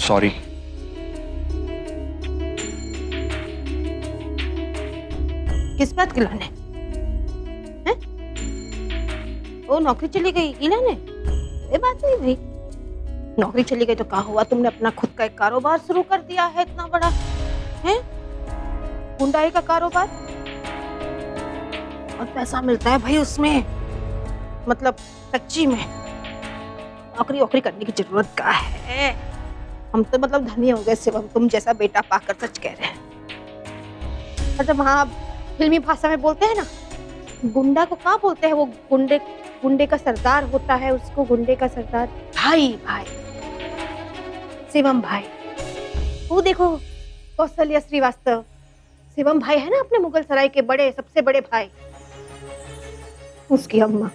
Sorry. किस बात की लाने हैं? वो नौकरी चली गई ईला ने? ये बात नहीं भाई, नौकरी चली गई तो क्या हुआ, तुमने अपना खुद का एक कारोबार शुरू कर दिया है इतना बड़ा, हैं? हुंडई का कारोबार, और पैसा मिलता है भाई उसमें, मतलब सच्ची में नौकरी वोकरी करने की जरूरत क्या है। हम तो मतलब धनी हो गए शिवम, तुम जैसा बेटा पाकर, सच कह रहे हैं। मतलब हाँ, फिल्मी भाषा में बोलते हैं ना, गुंडा को क्या बोलते हैं, वो गुंडे का सरदार होता है, उसको गुंडे का सरदार भाई शिवम भाई। वो देखो कौशल्या श्रीवास्तव, शिवम भाई है ना अपने मुगल सराय के बड़े, सबसे बड़े भाई, उसकी अम्मा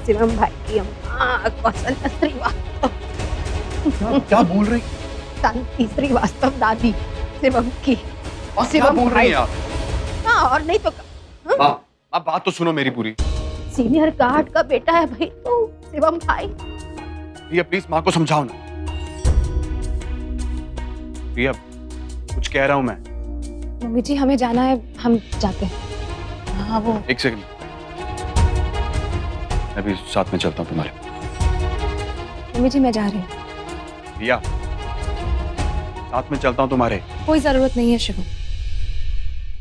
शिवम भाई की अम्मा कौशल्या श्रीवास्तव। क्या बोल रही? शांति श्रीवास्तव दादी शिवम की। क्या बोल रही हैं आप? हाँ, और नहीं तो आप बात तो सुनो मेरी पूरी। सीनियर गार्ड का बेटा है भाई तो शिवम भाई। प्रिया प्लीज माँ को समझाओ ना। प्रिया कुछ कह रहा हूँ मैं। मम्मी जी हमें जाना है, हम जाते हैं। हाँ वो एक सेकंड, मैं भी साथ में चलता हूँ तुम्हारे। मम्मी जी मैं जा रही हूँ। प्रिया साथ में चलता हूँ तुम्हारे। कोई जरूरत नहीं है शिवम,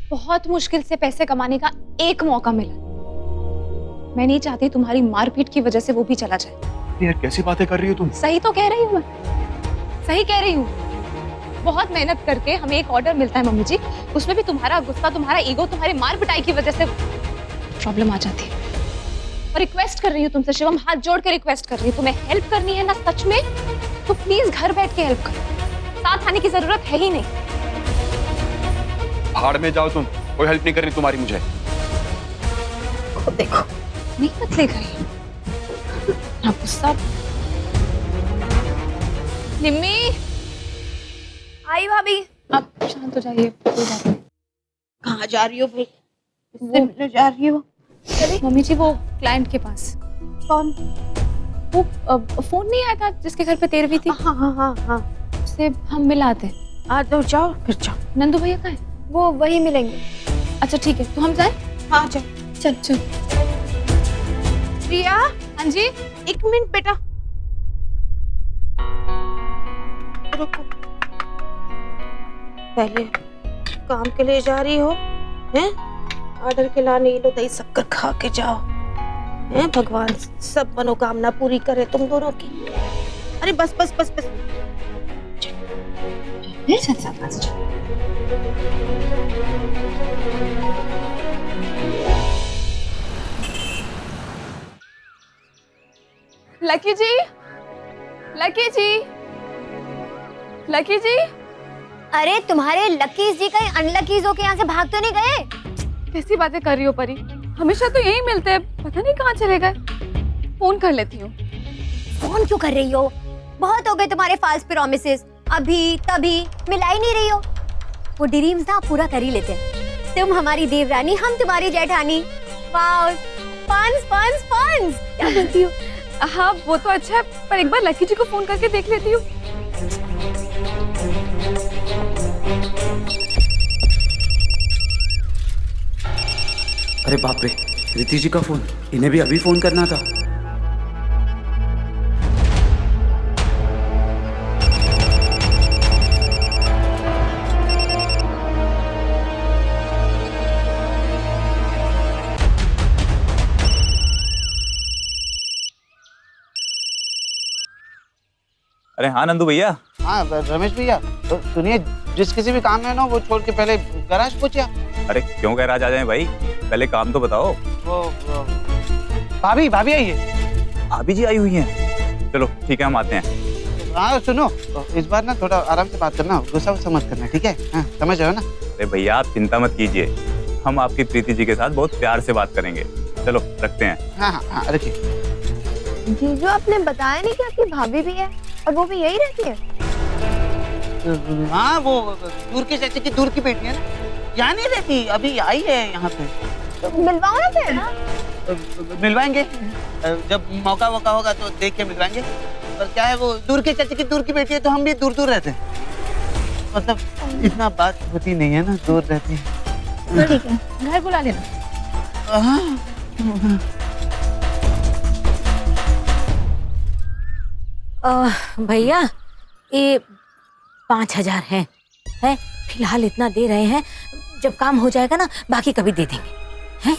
बहुत मुश्किल से पैसे कमाने का एक मौका मिला, मैं नहीं चाहती तुम्हारी मारपीट की वजह से वो भी चला जाए। यार कैसी बातें कर रही हो तुम? सही तो कह रही हूँ मैं, सही कह रही हूँ। बहुत मेहनत करके हमें एक ऑर्डर मिलता है मम्मी जी, उसमें भी तुम्हारा गुस्सा, तुम्हारा ईगो, तुम्हारी मार पिटाई की वजह से प्रॉब्लम आ जाती है। और रिक्वेस्ट कर रही हूँ तुमसे शिवम, हाथ जोड़ के रिक्वेस्ट कर रही हूँ, तुम्हें हेल्प करनी है ना सच में, तो प्लीज घर बैठ के हेल्प करो, साथ आने की जरूरत है ही नहीं। भाड़ में जाओ तुम, कोई हेल्प नहीं करनी तुम्हारी मुझे। देखो नहीं मत ले गई आप गुस्सा। निम्मी आई भाभी, आप शांत हो जाइए, कोई बात नहीं। कहाँ जा रही हो भाई? किससे मिलने जा रही हो? मम्मी जी वो क्लाइंट के पास। कौन? वो फोन नहीं आया था जिसके घर पे तेरहवीं थी? हाँ हाँ हाँ हाँ, उससे हम मिल आते। आ तो जाओ, फिर जाओ। नंदू भैया कहाँ है? वो वही मिलेंगे। अच्छा ठीक है, तो हम जाए? हाँ जाओ। चल चल। प्रिया, हाँ जी। एक मिनट बेटा, रुको। पहले काम के लिए जा रही हो हैं? ऑर्डर के लाने लो, दही शक्कर खा के जाओ हैं? भगवान सब मनोकामना पूरी करे तुम दोनों की। अरे बस बस बस बस, चल चल बस चल। लकी जी, लकी जी, लकी जी। अरे तुम्हारे लकीज जी कहीं अनलकीज होके यहाँ से भाग तो नहीं गए? कैसी बातें कर रही हो परी, हमेशा तो यही मिलते हैं, पता नहीं कहाँ चले गए। फोन कर लेती हूँ। फोन क्यों कर रही हो? बहुत हो गए तुम्हारे फाल्स प्रॉमिसेस, अभी तभी मिला ही नहीं रही हो। वो ड्रीम्स ना पूरा कर ही लेते हैं। तुम हमारी देवरानी, हम तुम्हारी जेठानी। वाओ, फंस फंस फंस। क्या बोलती हो? हाँ वो तो अच्छा है, पर एक बार लकी जी को फोन करके देख लेती हूँ। अरे बाप रे, रिद्धि जी का फोन, इन्हें भी अभी फोन करना था। अरे हाँ नंदू भैया। हाँ रमेश भैया, तो सुनिए, जिस किसी भी काम में ना वो छोड़ के पहले गैराज पहुंचा। अरे क्यों गैराज आ जाए भाई, पहले काम तो बताओ। वो भाभी भाभी आई है। भाभी जी आई हुई हैं। चलो ठीक है हम आते हैं। हाँ सुनो, इस बार ना थोड़ा आराम से बात करना, गुस्सा वुस्सा मत करना, ठीक है? हाँ, समझ रहे हो ना? अरे भैया आप चिंता मत कीजिए, हम आपकी प्रीति जी के साथ बहुत प्यार से बात करेंगे। चलो रखते हैं। हाँ हाँ हाँ रखिए। जीजू आपने बताया नहीं क्या कि भाभी भी है और वो भी यही रहती है? हाँ वो दूर की चाची की दूर की बेटी है ना, यहाँ नहीं रहती, अभी आई है यहाँ पे। तो मिलवाओ ना फिर। मिलवाएंगे जब मौका वौका होगा तो देख के मिलवाएंगे। पर क्या है वो दूर के चाचा की दूर की बेटी है तो हम भी दूर दूर रहते हैं, मतलब इतना बात होती नहीं है ना, दूर रहती है। ठीक है, घर बुला लेना। भैया ये 5,000 है फिलहाल इतना दे रहे हैं, जब काम हो जाएगा ना बाकी कभी दे देंगे हैं।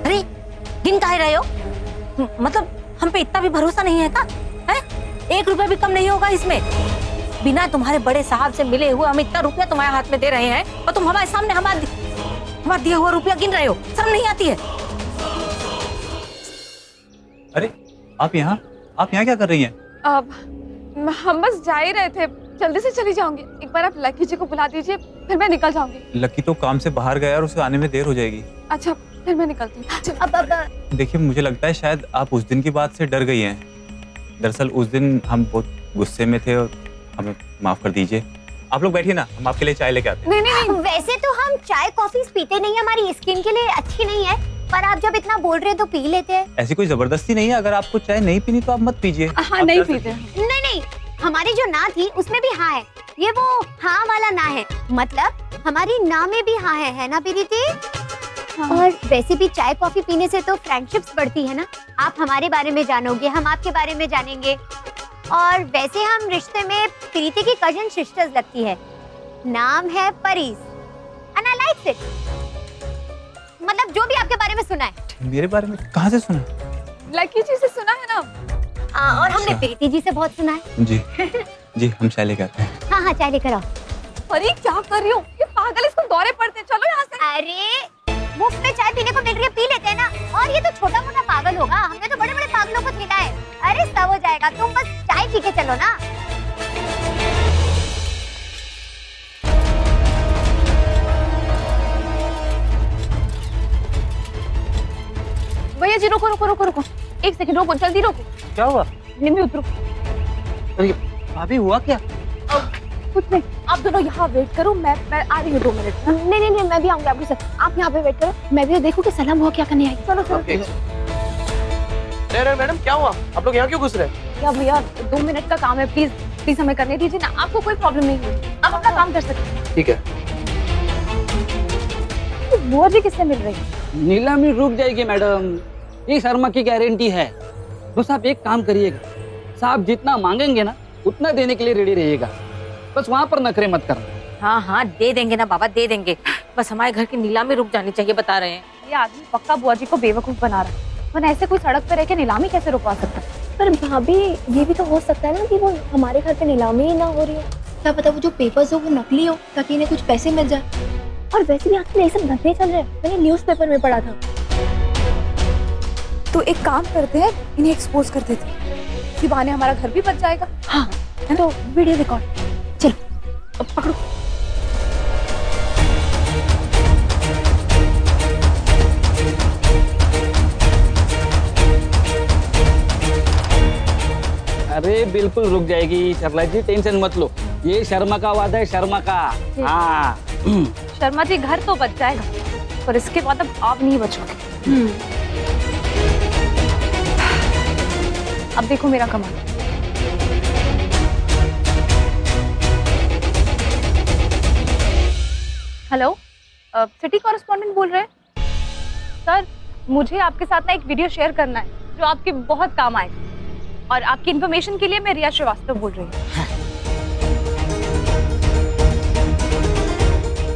अरे गिन काहे रहे हो? मतलब हम पे इतना भी भरोसा नहीं है का? हैं? 1 रुपया भी कम नहीं होगा इसमें। बिना तुम्हारे बड़े साहब से मिले हुए हम इतना रुपया तुम्हारे हाथ में दे रहे हैं और तुम हमारे सामने हमारा दिया हुआ रुपया गिन रहे हो, शर्म नहीं आती है? अरे आप यहाँ क्या कर रही हैं? अब हम बस जा ही रहे थे, जल्दी से चली जाऊंगी। एक बार आप लकी जी को बुला दीजिए, फिर मैं निकल जाऊंगी। लकी तो काम से बाहर गया और उसे आने में देर हो जाएगी। अच्छा, फिर मैं निकलती हूँ। अब देखिए मुझे लगता है शायद आप उस दिन की बात से डर गई हैं। दरअसल उस दिन हम बहुत गुस्से में थे और हमें माफ कर दीजिए। आप लोग बैठिए ना, हम आपके लिए चाय लेके आते हैं। नहीं, वैसे तो हम चाय कॉफी पीते नहीं, हमारी स्किन के लिए अच्छी नहीं है, पर आप जब इतना बोल रहे हैं तो पी लेते हैं। ऐसी कोई जबरदस्ती नहीं है, अगर आपको चाय नहीं पीनी तो आप मत पीजिए। हाँ, नहीं पीते। नहीं, हमारी जो ना थी उसमें भी हाँ है, ये वो हाँ वाला ना है, मतलब हमारी ना में भी हाँ है ना प्रीति? हाँ। और वैसे भी चाय कॉफी पीने से तो फ्रेंडशिप्स बढ़ती है ना, आप हमारे बारे में जानोगे, हम आपके बारे में जानेंगे। और वैसे हम रिश्ते में प्रीति की कजन सिस्टर्स लगती है, नाम है Pareez, and I like it. मतलब जो भी आपके बारे में सुना है। मेरे बारे में कहाँ से सुना? लकी जी से सुना है ना। और हमने प्रीति जी से बहुत सुना है। जी हम चाय लेके आते हैं। हाँ चाय लेकर आओ। अरे क्या कर रही हो? ये पागल, इसको दौरे पड़ते हैं। चलो यहाँ से। अरे मुफ्त में चाय पीने को मिल रही है, पी लेते हैं ना। और ये तो छोटा मोटा पागल होगा, हमने तो बड़े बड़े पागलों को खिलाया है। अरे सब हो जाएगा, तुम बस चाय पी के चलो ना। भैया जी रुको। 1 सेकंड रुको, जल्दी रुको। क्या हुआ? निम्मी उतरो। अरे भाभी हुआ क्या? कुछ नहीं, आप दोनों यहाँ वेट करो, मैं आ रही हूँ 2 मिनट। नहीं, मैं भी आऊंगी आपके साथ। आप यहाँ पे वेट करो, मैं भी देखूँ कि सलाम हुआ क्या करने आई। चलो। अरे मैडम क्या हुआ? आप लोग यहाँ क्यों घुस रहे हैं? क्या भैया, 2 मिनट का काम है, प्लीज हमें करने दीजिए ना। आपको कोई प्रॉब्लम नहीं है, आप अपना काम कर सकते हैं। ठीक है। बुआ जी किससे मिल रही है? नीलामी रुक जाएगी मैडम, ये शर्मा की गारंटी है। बस आप एक काम करिएगा, साहब जितना मांगेंगे ना उतना देने के लिए रेडी रहिएगा, बस वहाँ पर नखरे मत करना। हाँ दे देंगे ना बाबा, दे देंगे, बस हमारे घर की नीलामी रुक जानी चाहिए, बता रहे हैं। ये आदमी पक्का बुआ जी को बेवकूफ बना रहा है, वरना ऐसे कोई सड़क पर रह के नीलामी कैसे रुकवा सकता है? पर भाभी ये भी तो हो सकता है ना कि वो हमारे घर पे नीलामी ही ना हो रही हो, क्या पता वो जो पेपर्स हो वो नकली हो ताकि इन्हें कुछ पैसे मिल जाए। और वैसे भी आजकल ये सब धंधे चल रहे हैं, मैंने न्यूज़पेपर में पढ़ा था। तो एक काम करते हैं, इन्हें एक्सपोज कर देते हैं, इसी बहाने हमारा घर भी बच जाएगा। हाँ तो वीडियो रिकॉर्ड, चलो अब पकड़ो। अरे बिल्कुल रुक जाएगी शर्ला जी, टेंशन मत लो, ये शर्मा का वादा है, शर्मा का। हाँ शर्मा जी घर तो बच जाएगा, पर इसके बाद अब आप नहीं बचोगे। अब देखो मेरा कमाल। हेलो, सिटी कॉरेस्पॉन्डेंट बोल रहे हैं? सर मुझे आपके साथ ना एक वीडियो शेयर करना है जो आपके बहुत काम आएगा, और आपकी इन्फॉर्मेशन के लिए मैं रिया श्रीवास्तव बोल रही हूँ।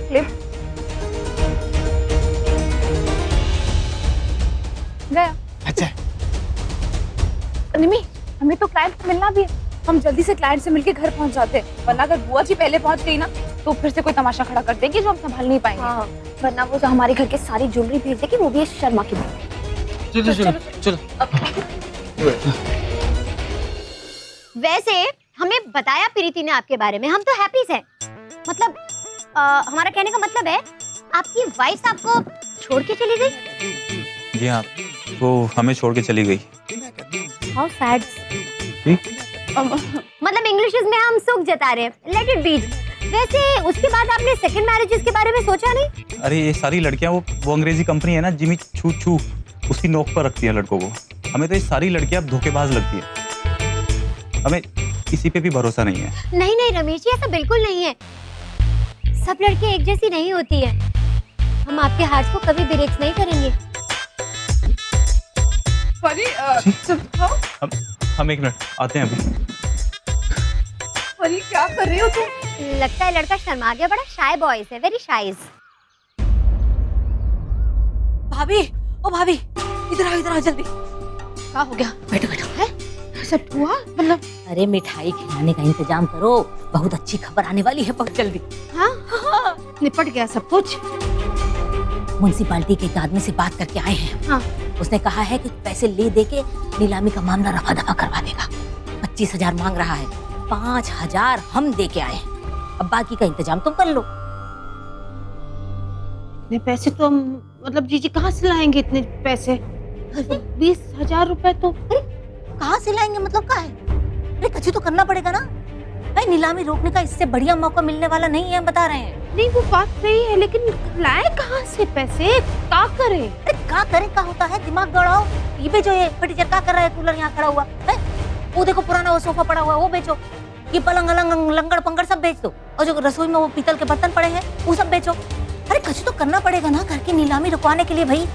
क्लिप गया। अच्छा निमी, हमें तो क्लाइंट से मिलना भी है, हम जल्दी से क्लाइंट से मिलके घर पहुंच जाते हैं, वरना अगर बुआ जी पहले पहुंच गई ना तो फिर से कोई तमाशा खड़ा कर देगी जो हम संभाल नहीं पाएंगे। हाँ, वरना वो जो हमारे घर के सारी ज्वेलरी भेज देगी, वो भी इस शर्मा की बात। चलो। वैसे हमें बताया प्रीति ने आपके बारे में, हम तो हैप्पी हैं। मतलब हमारा कहने का मतलब है आपकी वाइफ आपको छोड़ के चली गई। जी हाँ, वो हमें छोड़ के चली गई। How sad. मतलब इंग्लिश में हम सुख जता रहे हैं, लेट इट बी। वैसे उसके बाद आपने सेकंड मैरिजेस के बारे में सोचा नहीं? अरे ये सारी लड़कियां वो अंग्रेजी कंपनी है ना जिमी छू छू, उसकी नोक पर रखती है लड़कों को। हमें तो ये सारी लड़कियां धोखेबाज लगती है, हमें किसी पे भी भरोसा नहीं है। नहीं नहीं रमेश जी, ऐसा बिल्कुल नहीं है। सब लड़कियां एक जैसी नहीं होती है। हम आपके हार्ट को कभी ब्रेक नहीं करेंगे। हम एक मिनट आते हैं अभी। परी क्या कर रही हो तुम? लगता है लड़का शर्मा गया, बड़ा शाय बॉय है, वेरी शाइज। भाभी, ओ भाभी, इधर आओ जल्दी। क्या हो गया? बैठो बैठो। है सब हुआ? मतलब अरे मिठाई खिलाने का इंतजाम करो, बहुत अच्छी खबर आने वाली है बहुत जल्दी। हाँ निपट गया सब कुछ। म्युनिसिपालिटी के एक आदमी से बात करके आए हैं। हाँ। उसने कहा है कि पैसे ले दे के नीलामी का मामला रफा दफा करवा देगा। 25,000 मांग रहा है, 5,000 हम दे के आए हैं। अब बाकी का इंतजाम तुम कर लो। इतने पैसे तो हम मतलब जीजी कहाँ से लाएंगे इतने पैसे? 20,000 रुपए तो कहाँ से लाएंगे मतलब क्या है? अरे कुछ तो करना पड़ेगा ना भाई, नीलामी रोकने का इससे बढ़िया मौका मिलने वाला नहीं है, हम बता रहे हैं। नहीं वो बात सही है, लेकिन लाए कहाँ से पैसे? क्या करे? अरे क्या करे का होता है, दिमाग दौड़ाओ। ये बेचो, ये फटीचर क्या कर रहा है, कूलर यहाँ खड़ा हुआ है, वो देखो पुराना वो सोफा पड़ा हुआ है, वो बेचो। ये पलंग अलंग लंगड़ पंगड़ सब बेच दो, और जो रसोई में वो पीतल के बर्तन पड़े हैं वो सब बेचो। अरे कुछ तो करना पड़ेगा ना घर की नीलामी रुकवाने के लिए भाई।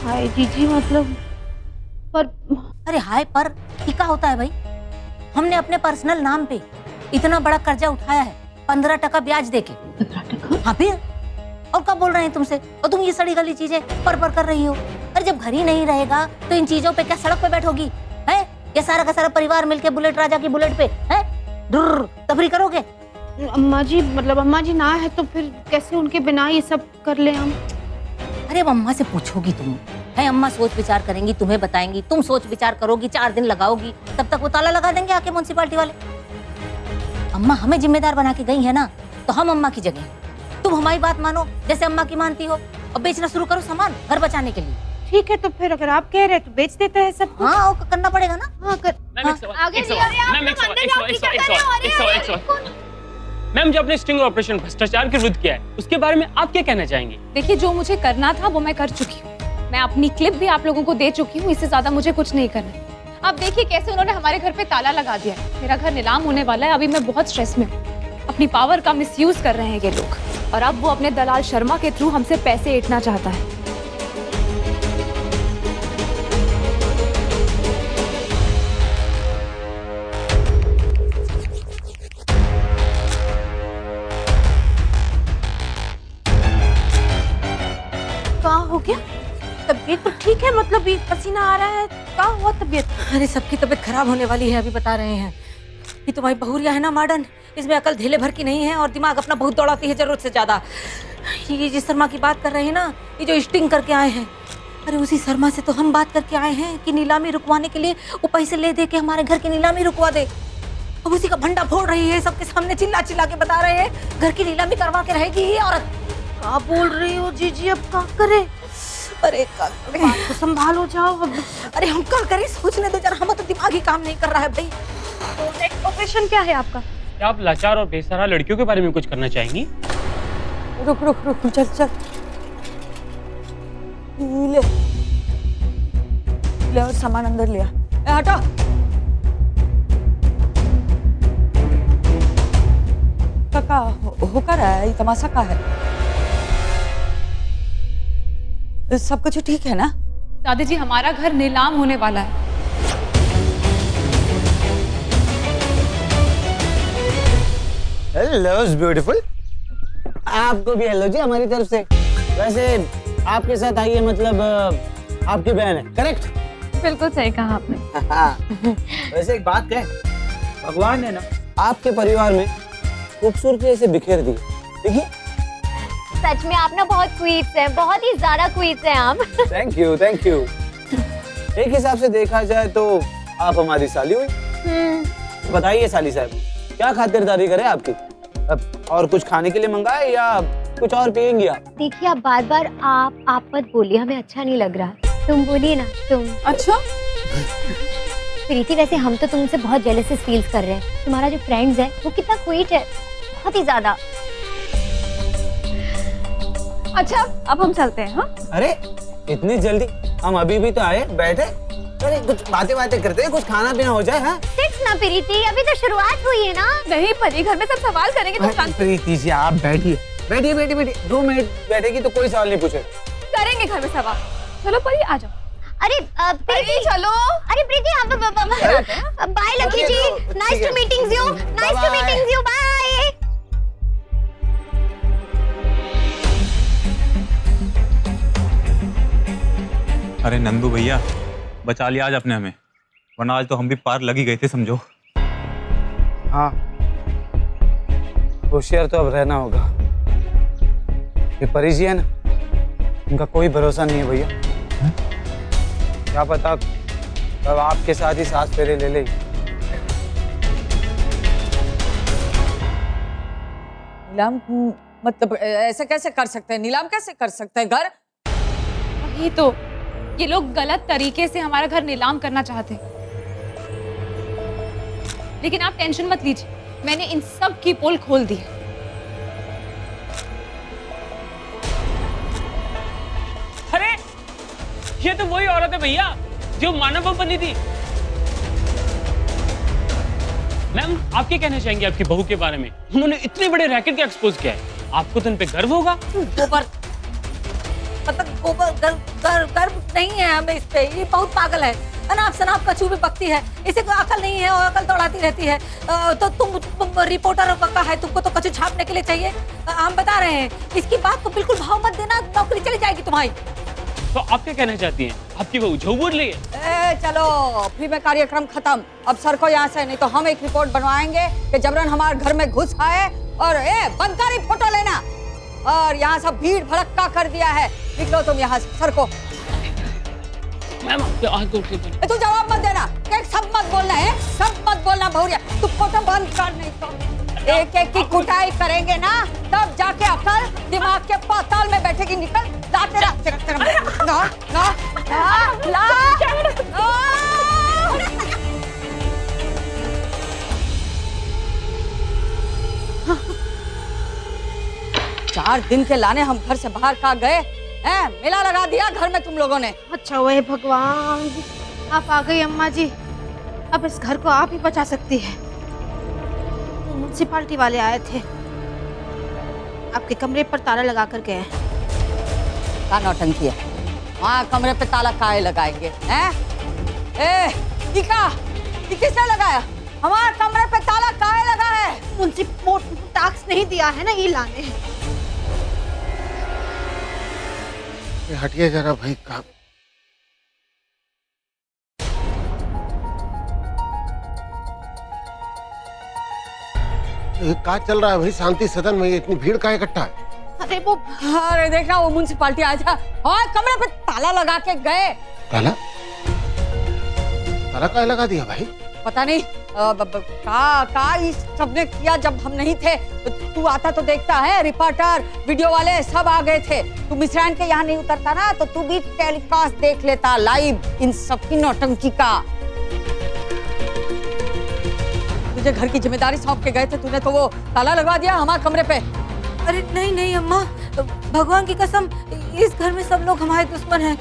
हाय जीजी मतलब पर अरे हाय पर क्या होता है भाई, हमने अपने पर्सनल नाम पे इतना बड़ा कर्जा उठाया है, 15% ब्याज देके। 15%? हाँ फिर और कब बोल रहे हैं तुमसे, और तुम ये सड़ी गली चीजें पर कर रही हो। अरे जब घर ही नहीं रहेगा तो इन चीजों पे क्या सड़क पे बैठोगी है? ये सारा का सारा परिवार मिलके बुलेट राजा की बुलेट पे है तफरी करोगे? अम्मा जी मतलब अम्मा जी ना है तो फिर कैसे उनके बिना ये सब कर ले हम? अरे अब अम्मा से पूछोगी तुम है, अम्मा सोच विचार करेंगी, तुम्हें बताएंगी, तुम सोच विचार करोगी, 4 दिन लगाओगी, तब तक वो ताला लगा देंगे आके म्युनिसिपालिटी वाले। अम्मा हमें जिम्मेदार बना के गई है ना, तो हम अम्मा की जगह, तुम हमारी बात मानो जैसे अम्मा की मानती हो, और बेचना शुरू करो सामान घर बचाने के लिए। ठीक है तो फिर अगर आप कह रहे हैं तो बेच देते हैं सब। हाँ और करना पड़ेगा ना। हाँ कर मैम जो आपने स्टिंग ऑपरेशन भ्रष्टाचार के विरुद्ध किया है, उसके बारे में आप क्या कहना चाहेंगे? देखिए जो मुझे करना था वो मैं कर चुकी हूँ, मैं अपनी क्लिप भी आप लोगों को दे चुकी हूँ, इससे ज्यादा मुझे कुछ नहीं करना। अब देखिए कैसे उन्होंने हमारे घर पे ताला लगा दिया है, मेरा घर नीलाम होने वाला है, अभी मैं बहुत स्ट्रेस में हूँ, अपनी पावर का मिसयूज कर रहे हैं ये लोग, और अब वो अपने दलाल शर्मा के थ्रू हमसे पैसे ऐंठना चाहता है। क्या हो गया? तबीयत तो ठीक है, मतलब ये पसीना आ रहा है, क्या हुआ तबीयत? अरे सबकी तबीयत खराब होने वाली है, अभी बता रहे हैं। ये तुम्हारी बहुरिया है ना मॉडर्न, इसमें अकल ढीले भर की नहीं है और दिमाग अपना बहुत दौड़ाती है जरूरत से ज्यादा। ये जिस शर्मा की बात कर रहे हैं ना, ये जो स्टिंग करके आए हैं, अरे उसी शर्मा से तो हम बात करके आए हैं कि नीलामी रुकवाने के लिए वो पैसे ले दे के हमारे घर की नीलामी रुकवा दे। अब उसी का भंडा फोड़ रही है, सबके सामने चिल्ला चिल्ला के बता रहे हैं घर की नीलामी करवा के रहेगी ये औरत। क्या बोल रही हो जीजी, अब क्या करे? अरे बात को संभालो जाओ अब। अरे हम क्या करें, सोचने दो जरा, हम तो दिमाग ही काम नहीं कर रहा है भाई। ऑपरेशन क्या है आपका? क्या आप लाचार और बेसहारा लड़कियों के बारे में कुछ करना चाहेंगी? रुक रुक रुक, चल चल ले ले और सामान अंदर लिया, हटो। काका होकर है, ये तमाशा का है? सब कुछ ठीक है ना? दादी जी हमारा घर नीलाम होने वाला है। हेलो ब्यूटीफुल, आपको भी हेलो जी हमारी तरफ से। वैसे आपके साथ आई है मतलब आपकी बहन है, करेक्ट? बिल्कुल सही कहा आपने। वैसे एक बात कहें, भगवान ने ना आपके परिवार में खूबसूरती से बिखेर दी। देखिए सच में आप ना बहुत क्वीट्स हैं, बहुत ही ज्यादा क्वीट्स हैं आप। Thank you thank you. एक हिसाब से देखा जाए तो आप हमारी साली हुई। बताइए साली साहब, क्या खातिरदारी करे आपकी? अब और कुछ खाने के लिए मंगाए या कुछ और पियेंगी आप? देखिए आप बार बार आप मत बोलिए, हमें अच्छा नहीं लग रहा। तुम बोलिए ना तुम। अच्छा प्रीति, वैसे हम तो तुमसे बहुत जेलसी फील कर रहे हैं। तुम्हारा जो फ्रेंड्स है वो कितना क्वीट है, बहुत ही ज्यादा। अच्छा अब हम चलते हैं। हाँ अरे इतनी जल्दी? हम अभी भी तो आए, बैठे। अरे कुछ बातें करते हैं, कुछ खाना पीना हो जाए। हाँ ना प्रीति, अभी तो शुरुआत हुई है ना। नहीं परी, घर में सब सवाल करेंगे तो शांति प्रीति जी आप बैठिए बैठिए बैठिए बैठिए। 2 मिनट बैठेगी तो कोई सवाल नहीं पूछे। करेंगे घर में सवाल। चलो परी आ जाओ। अरे प्रीति चलो। अरे Preeti bye Lucky ji, nice to meeting you, nice to meeting you, bye. अरे नंदू भैया बचा लिया आज आपने हमें, वरना आज तो हम भी पार लगी गए थे समझो। हाँ होशियार तो अब रहना होगा। ये परी जी है ना, उनका कोई भरोसा नहीं है भैया। क्या पता अब आपके साथ ही सांस फेरे ले ले। नीलाम मतलब ऐसे कैसे कर सकते हैं? नीलाम कैसे कर सकते हैं घर? वही तो, ये लोग गलत तरीके से हमारा घर नीलाम करना चाहते हैं। लेकिन आप टेंशन मत लीजिए, मैंने इन सब की पोल खोल दी है। अरे ये तो वही औरत है भैया जो मानव बम बनी थी। मैम आप क्या कहना चाहेंगे आपकी बहू के बारे में? उन्होंने इतने बड़े रैकेट का एक्सपोज किया है, आपको तो उन पे गर्व होगा। गोबर मतलब गोबर गर्व नहीं है हमें इस पे। ये बहुत पागल है, अनाप शनाप कछू भी बकती है, इसे कोई अकल नहीं है और अकल दौड़ाती रहती है। तो तुम रिपोर्टर का है, तुमको तो कछू छापने के लिए चाहिए। हम बता रहे हैं, इसकी बात को बिल्कुल भाव मत देना, नौकरी चली जाएगी तुम्हारी। तो आप क्या कहना चाहती हैं? आपकी बहू झूठ बोल रही है? चलो फिर मैं कार्यक्रम खत्म, अब सर को यहाँ से, नहीं तो हम एक रिपोर्ट बनवाएंगे कि जबरन हमारे घर में घुस आए। और बनकारी फोटो लेना, और यहाँ सब भीड़ भड़क्का कर दिया है। निकलो तुम यहाँ से, सर को। मैम तू जवाब मत देना, एक सब मत बोलना है, सब मत बोलना भौरिया। तू फोटो बंद कर, नहीं तो एक एक की कुटाई करेंगे ना, तब जाके अकल दिमाग के पाताल में बैठेगी। निकल ला तेरा चार दिन के लाने हम घर से बाहर कहाँ गए हैं? मेला लगा दिया घर में तुम लोगों ने। अच्छा वही भगवान, आप आ गई अम्मा जी। अब इस घर को आप ही बचा सकती है। म्युनिसिपालिटी वाले आए थे, आपके कमरे पर ताला लगा कर गए। क्या नौटंकी है? वहाँ कमरे पे ताला काहे लगाएंगे? हैं? ये किसने लगाया? हमारे कमरे पे ताला काहे लगा है? उनसे टैक्स नहीं दिया है ना, ये लाने। हटिए जरा भाई। काम क्या चल रहा है भाई? शांति सदन में इतनी भीड़ का इकट्ठा है? अरे देखना वो म्युनिसिपालिटी आ जा और कमरे पे ताला लगा के गए। ताला ताला काहे लगा दिया भाई? पता नहीं का इस सबने किया। जब हम नहीं थे तू आता तो देखता है, रिपोर्टर वीडियो वाले सब आ गए थे। तू मिश्रान के यहाँ नहीं उतरता ना, तो तू भी टेलीकास्ट देख लेता लाइव इन सब की नौटंकी का। तुझे घर की जिम्मेदारी सौंप के गए थे, तूने तो वो ताला लगवा दिया हमारे कमरे पे। अरे नहीं अम्मा, भगवान की कसम, इस घर में सब लोग हमारे दुश्मन हैं।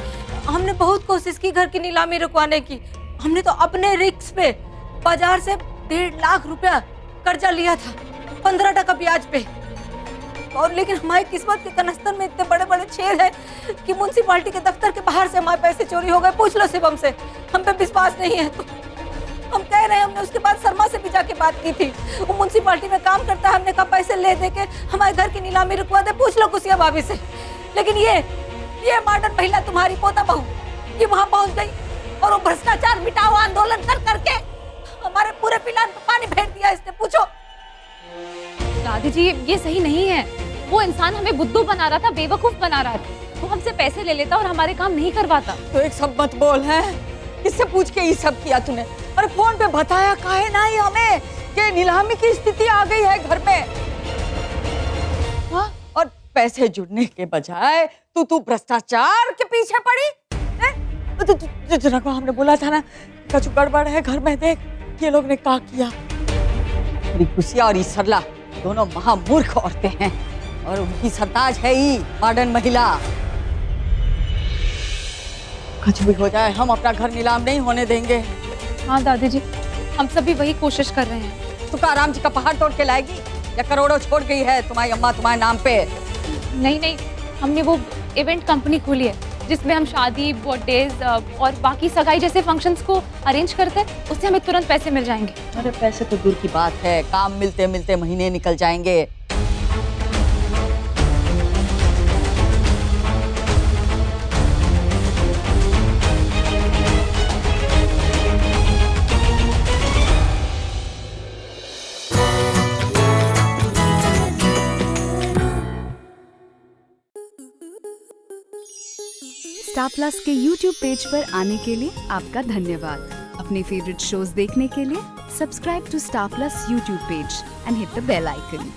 हमने बहुत कोशिश की घर की नीलामी रुकवाने की। हमने तो अपने रिस्क पे बाजार से 1.5 लाख रुपया कर्जा लिया था, 15% ब्याज पे। और लेकिन हमारी किस्मत के कनस्तर में इतने बड़े बड़े छेद हैं कि म्युनिसिपालिटी के दफ्तर के बाहर से हमारे पैसे चोरी हो गए। पूछ लो शिवम से, हम पे विश्वास नहीं है तो हम कह रहे हैं। हमने उसके बाद शर्मा से भी जाके बात की थी, वो म्युनिसिपालिटी में काम करता है। हमने कहा पैसे ले दे के हमारे घर की नीलामी रुकवा दे। पूछ लो कुसिया भाभी से। लेकिन ये मॉडर्न महिला तुम्हारी पोता बहू, ये वहां पहुंच गई और वो भ्रष्टाचार मिटाओ आंदोलन कर करके हमारे पूरे पिलान पे पानी फेर दिया इसने। पूछो दादी जी, ये सही नहीं है। वो इंसान हमें बुद्धू बना रहा था, बेवकूफ बना रहा था। वो हमसे पैसे ले लेता और हमारे काम नहीं करवाता। तो एक सब मत बोल है, किससे पूछ के ये सब किया तूने? अरे फोन पे बताया काहे ना ही हमें कि नीलामी की स्थिति आ गई है घर में। हाँ? और पैसे जुड़ने के बजाय तू भ्रष्टाचार के पीछे पड़ी है? तो हमने बोला था ना कुछ गड़बड़ है घर में। देख ये लोग ने क्या किया। कुसिया और सरला दोनों महामूर्ख औरतें हैं। और उनकी सरताज है ही मॉडर्न महिला। कुछ भी हो जाए हम अपना घर नीलाम नहीं होने देंगे। हाँ दादी जी, हम सब भी वही कोशिश कर रहे हैं। तुकाराम जी का पहाड़ तोड़ के लाएगी या करोड़ों छोड़ गई है तुम्हारी अम्मा तुम्हारे नाम पे? नहीं नहीं, हमने वो इवेंट कंपनी खोली है जिसमें हम शादी, बर्थडेज और बाकी सगाई जैसे फंक्शंस को अरेंज करते हैं। उससे हमें तुरंत पैसे मिल जाएंगे। अरे पैसे तो दूर की बात है, काम मिलते मिलते महीने निकल जाएंगे। स्टार प्लस के YouTube पेज पर आने के लिए आपका धन्यवाद। अपने फेवरेट शोज देखने के लिए subscribe to Star Plus YouTube page and hit the bell icon.